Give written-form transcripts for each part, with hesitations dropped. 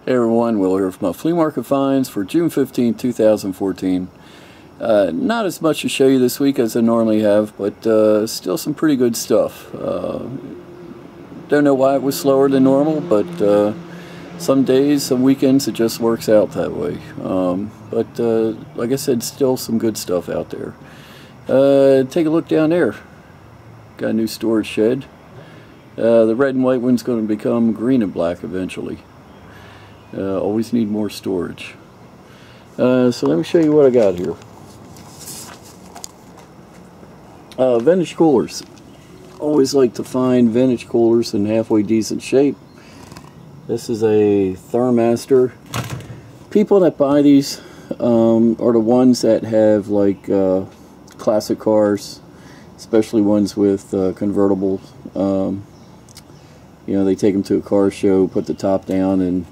Hey everyone, Will here from my flea market finds for June 15, 2014. Not as much to show you this week as I normally have, but still some pretty good stuff. Don't know why it was slower than normal, but some days, some weekends, it just works out that way. But like I said, still some good stuff out there. Take a look down there. Got a new storage shed. The red and white one's going to become green and black eventually. Always need more storage. So let me show you what I got here. Vintage coolers. Always like to find vintage coolers in halfway decent shape. This is a Thermaster. People that buy these are the ones that have like classic cars, especially ones with convertibles. You know, they take them to a car show, put the top down, and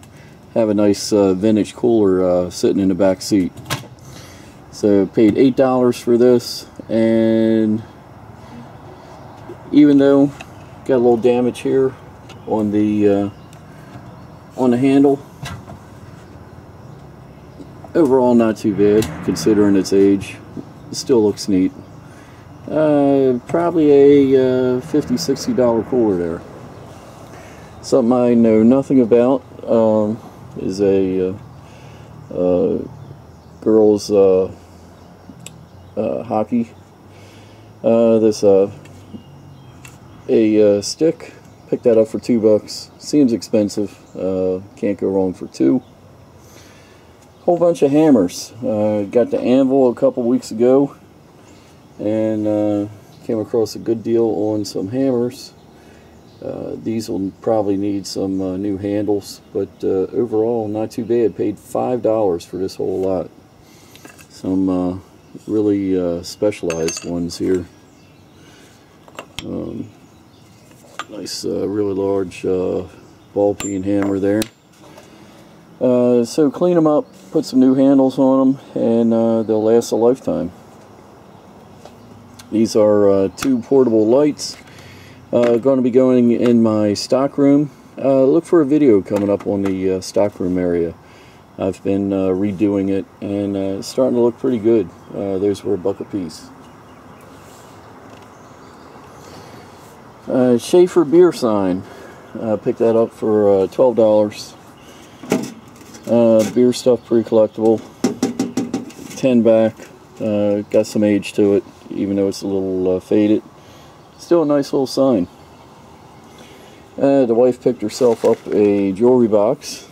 have a nice vintage cooler sitting in the back seat. So paid $8 for this, and even though got a little damage here on the handle, overall not too bad considering its age. It still looks neat. Probably a $50–$60 cooler there. Something I know nothing about is a girls hockey. This a stick. Picked that up for $2. Seems expensive. Can't go wrong for $2. Whole bunch of hammers. Got the anvil a couple weeks ago, and came across a good deal on some hammers. These will probably need some new handles, but overall not too bad. Paid $5 for this whole lot. Some really specialized ones here. Nice, really large ball peen hammer there. So clean them up, put some new handles on them, and they'll last a lifetime. These are 2 portable lights. Going to be going in my stock room. Look for a video coming up on the stock room area. I've been redoing it, and it's starting to look pretty good. Those were $1 a piece. Schaefer beer sign. Picked that up for $12. Beer stuff, pretty collectible. 10 back. Got some age to it, even though it's a little faded. Still a nice little sign. The wife picked herself up a jewelry box.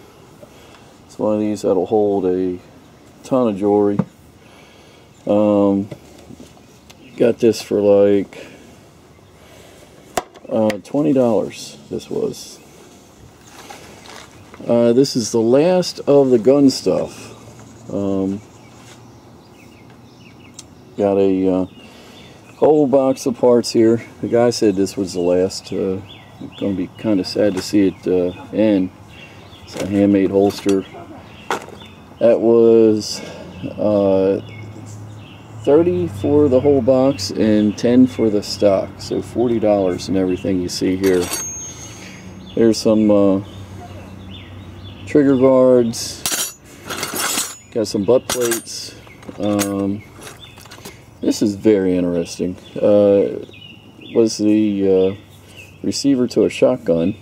It's one of these that'll hold a ton of jewelry. Got this for like $20. This was. This is the last of the gun stuff. Got a whole box of parts here. The guy said this was the last. Going to be kind of sad to see it end. It's a handmade holster. That was $30 for the whole box and $10 for the stock. So $40 and everything you see here. There's some trigger guards. Got some butt plates. This is very interesting. Was the receiver to a shotgun.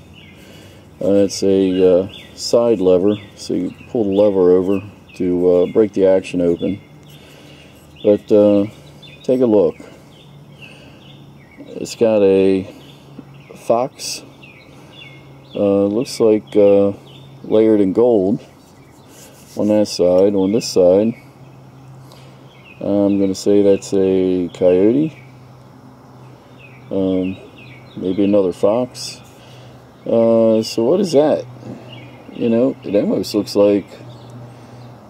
It's a side lever, so you pull the lever over to break the action open. But take a look. It's got a fox. Looks like layered in gold on that side. On this side, I'm going to say that's a coyote. Maybe another fox. So what is that? You know, it almost looks like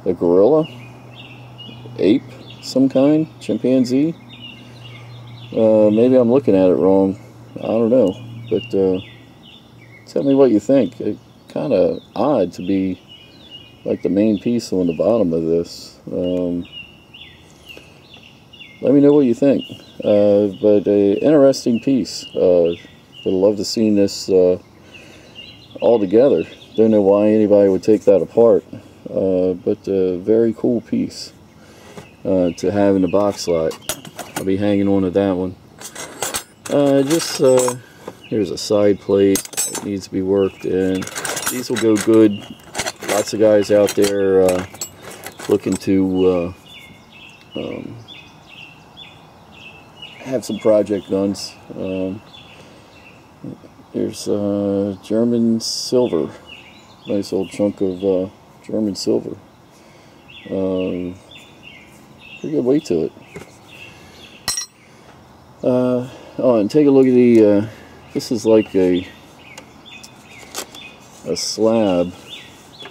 a gorilla, ape, some kind, chimpanzee. Maybe I'm looking at it wrong. I don't know. But tell me what you think. It's kind of odd to be like the main piece on the bottom of this. Let me know what you think. But an interesting piece. Would love to see this all together. Don't know why anybody would take that apart, but a very cool piece to have in the box slot. I'll be hanging on to that one. Here's a side plate that needs to be worked in. These will go good. Lots of guys out there looking to have some project guns. Here's German silver. Nice old chunk of German silver. Pretty good weight to it. Oh, and take a look at the, this is like a slab.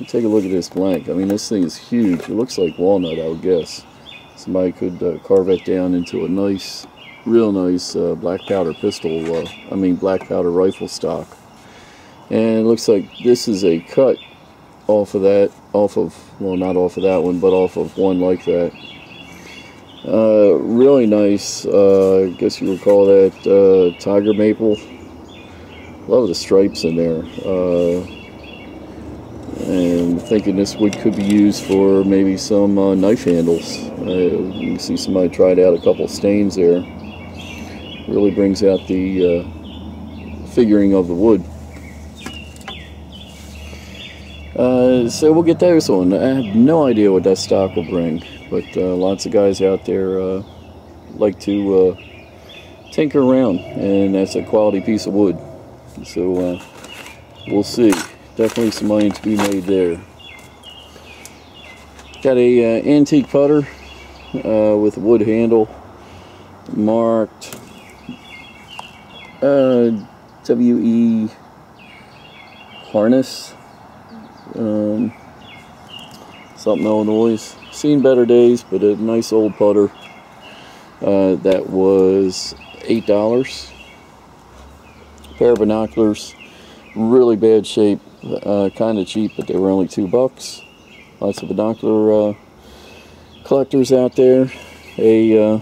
Take a look at this blank. I mean, this thing is huge. It looks like walnut, I would guess. Somebody could carve it down into a nice, real nice black powder pistol, black powder rifle stock. And it looks like this is a cut off of that, well, not off of that one, but off of one like that. Really nice, I guess you would call that tiger maple. Love the stripes in there. And thinking this wood could be used for maybe some knife handles. You can see somebody tried out a couple stains there. Really brings out the figuring of the wood. So we'll get those on. I have no idea what that stock will bring, but lots of guys out there like to tinker around, and that's a quality piece of wood. So we'll see. Definitely some money to be made there. Got a antique putter with a wood handle, marked WE harness, something Illinois. Seen better days, but a nice old putter. That was $8. Pair of binoculars, really bad shape, kind of cheap, but they were only $2. Lots of binocular collectors out there. A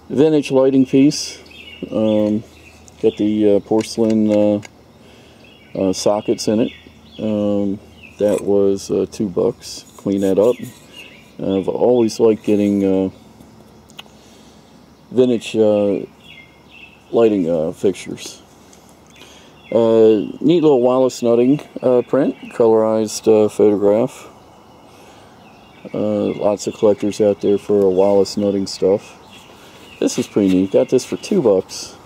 vintage lighting piece. Got the porcelain sockets in it. That was $2. Clean that up. I've always liked getting vintage lighting fixtures. Neat little Wallace nutting print, colorized photograph. Lots of collectors out there for Wallace nutting stuff. This is pretty neat. Got this for $2.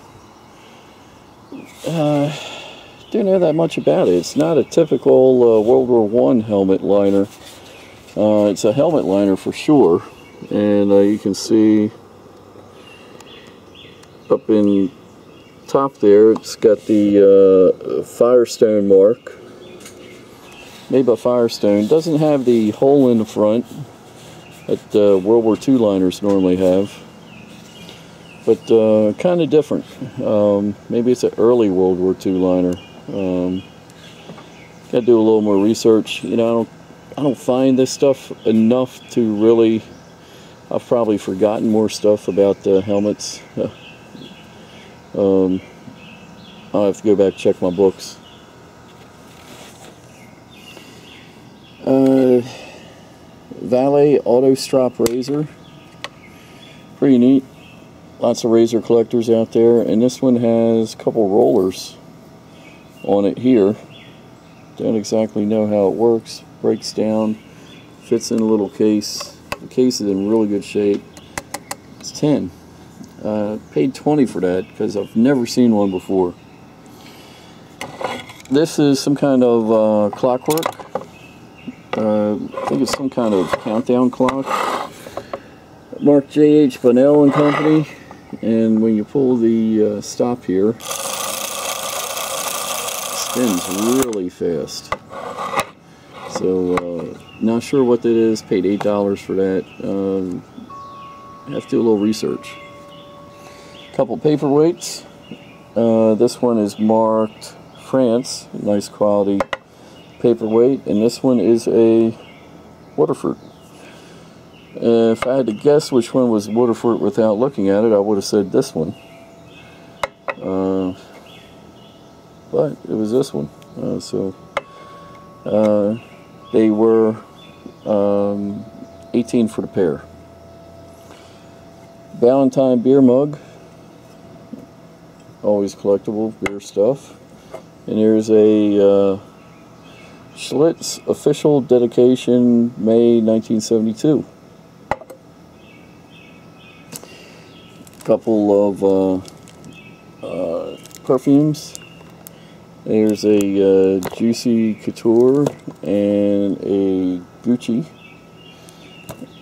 Don't know that much about it. It's not a typical World War I helmet liner. It's a helmet liner for sure, and you can see up in top there, it's got the Firestone mark, made by Firestone. Doesn't have the hole in the front that World War II liners normally have, but kind of different. Maybe it's an early World War II liner. Got to do a little more research. You know, I don't find this stuff enough to really. I've probably forgotten more stuff about helmets. I'll have to go back and check my books. Valet auto strop razor, pretty neat. Lots of razor collectors out there, and this one has a couple rollers on it here. Don't exactly know how it works. Breaks down, fits in a little case. The case is in really good shape. It's 10. Paid 20 for that because I've never seen one before. This is some kind of clockwork. I think it's some kind of countdown clock. Marked J.H. Bunnell and Company. And when you pull the stop here, it spins really fast. So, not sure what that is. Paid $8 for that. I have to do a little research. Couple paperweights. This one is marked France, nice quality paperweight, and this one is a Waterford. If I had to guess which one was Waterford without looking at it, I would have said this one. But it was this one. They were 18 for the pair. Valentine beer mug, always collectible beer stuff. And there's a Schlitz official dedication, May 1972. Couple of perfumes. There's a Juicy Couture and a Gucci.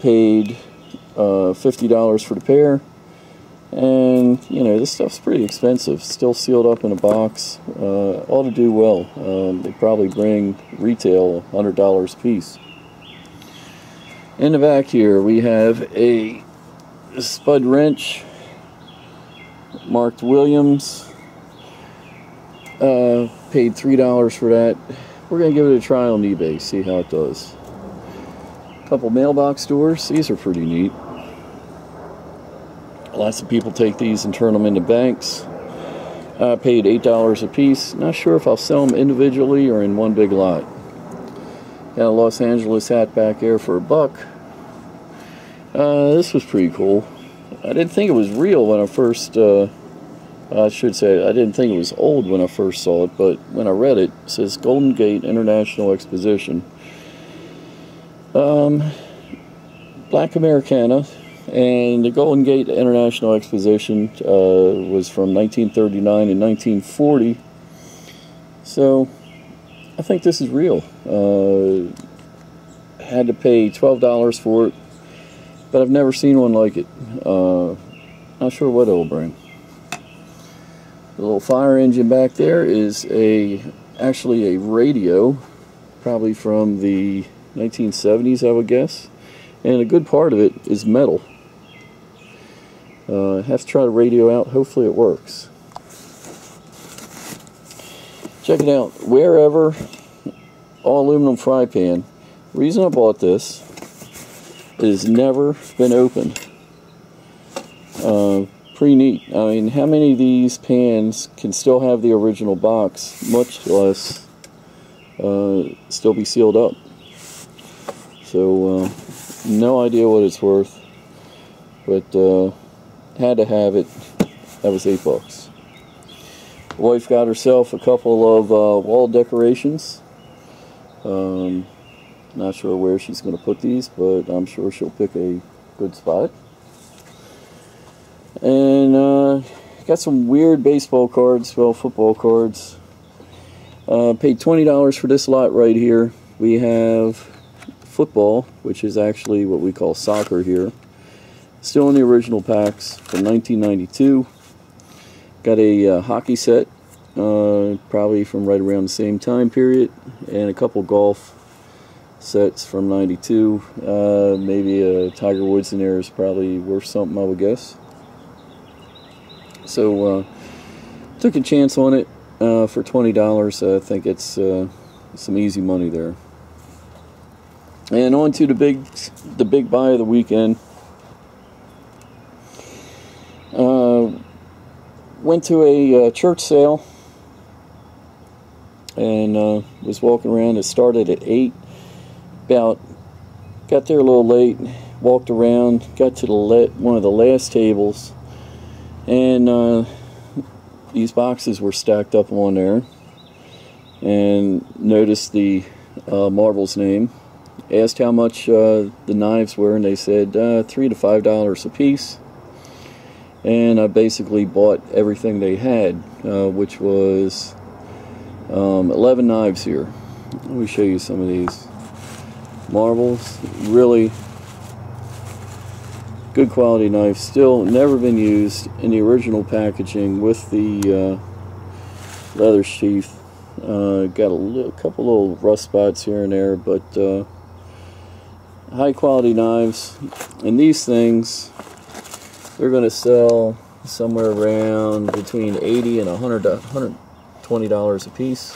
Paid $50 for the pair. And, you know, this stuff's pretty expensive. Still sealed up in a box. Ought to do well. They probably bring retail $100 a piece. In the back here, we have a Spud Wrench, marked Williams. Paid $3 for that. We're going to give it a try on eBay, see how it does. A couple Mailbox Doors. These are pretty neat. Lots of people take these and turn them into banks. I paid $8 a piece. Not sure if I'll sell them individually or in one big lot. Got a Los Angeles hat back there for $1. This was pretty cool. I didn't think it was real when I first, I should say, I didn't think it was old when I first saw it, but when I read it, it says Golden Gate International Exposition. Black Americana. And the Golden Gate International Exposition was from 1939 and 1940. So I think this is real. Had to pay $12 for it, but I've never seen one like it. Not sure what it'll bring. The little fire engine back there is actually a radio, probably from the 1970s, I would guess. And a good part of it is metal. Have to try the radio out. Hopefully it works. Check it out. Wherever, all aluminum fry pan. The reason I bought this is never been opened. Pretty neat. I mean, how many of these pans can still have the original box, much less still be sealed up? So, no idea what it's worth, but had to have it. That was $8. Wife got herself a couple of wall decorations. Not sure where she's going to put these, but I'm sure she'll pick a good spot. And got some weird baseball cards, well, football cards. Paid $20 for this lot right here. We have football, which is actually what we call soccer here. Still in the original packs from 1992. Got a hockey set, probably from right around the same time period, and a couple golf sets from 92. Maybe a Tiger Woods in there is probably worth something, I would guess. So took a chance on it for $20. I think it's some easy money there. And on to the big buy of the weekend. Went to a church sale and was walking around. It started at 8. Got there a little late. Walked around. Got to one of the last tables, and these boxes were stacked up on there. And noticed the Marvel's name. Asked how much the knives were, and they said $3 to $5 a piece. And I basically bought everything they had, which was 11 knives here. Let me show you some of these. Marvels, really good quality knife. Still never been used, in the original packaging with the leather sheath. Got a couple little rust spots here and there, but high quality knives. And these things, they're going to sell somewhere around between $80 and $120 a piece.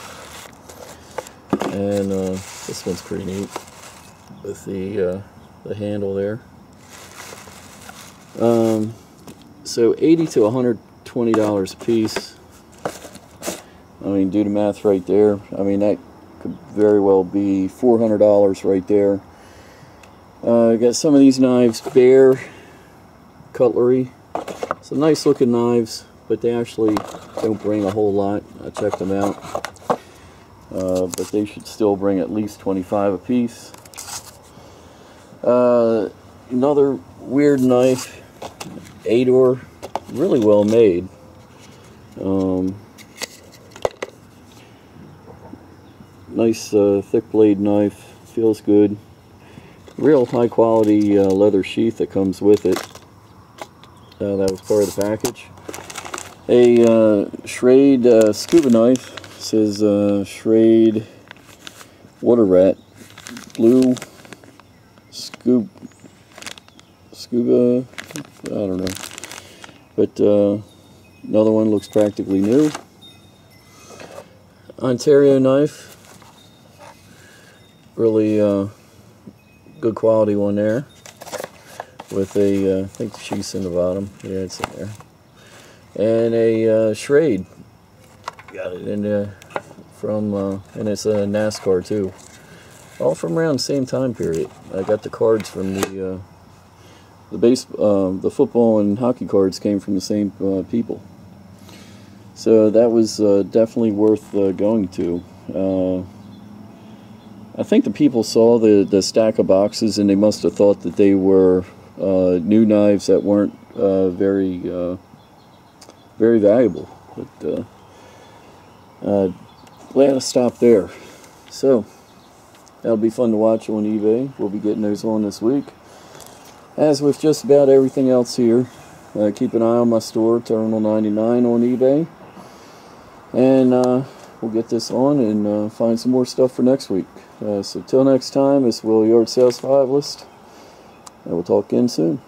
And this one's pretty neat with the handle there. So $80 to $120 a piece. I mean, do the math right there. I mean, that could very well be $400 right there. Got some of these knives, Bear Cutlery. Some nice looking knives, but they actually don't bring a whole lot. I checked them out. But they should still bring at least 25 a piece. Another weird knife, Ador, really well made. Nice thick blade knife, feels good. Real high quality leather sheath that comes with it. That was part of the package. A Schrade scuba knife. It says Schrade Water Rat Blue Scuba, I don't know. But another one looks practically new. Ontario knife. Really good quality one there. With a, I think the sheath's in the bottom. Yeah, it's in there. And a Schrade. Got it in there from, and it's a NASCAR too. All from around the same time period. I got the cards from the football and hockey cards came from the same people. So that was definitely worth going to. I think the people saw the stack of boxes and they must have thought that they were new knives that weren't very valuable. But glad to stop there. So that'll be fun to watch on eBay. We'll be getting those on this week. As with just about everything else here, keep an eye on my store, Terminal 99 on eBay. And we'll get this on and find some more stuff for next week. So till next time, it's Will Yard Sales 5 List, and we'll talk again soon.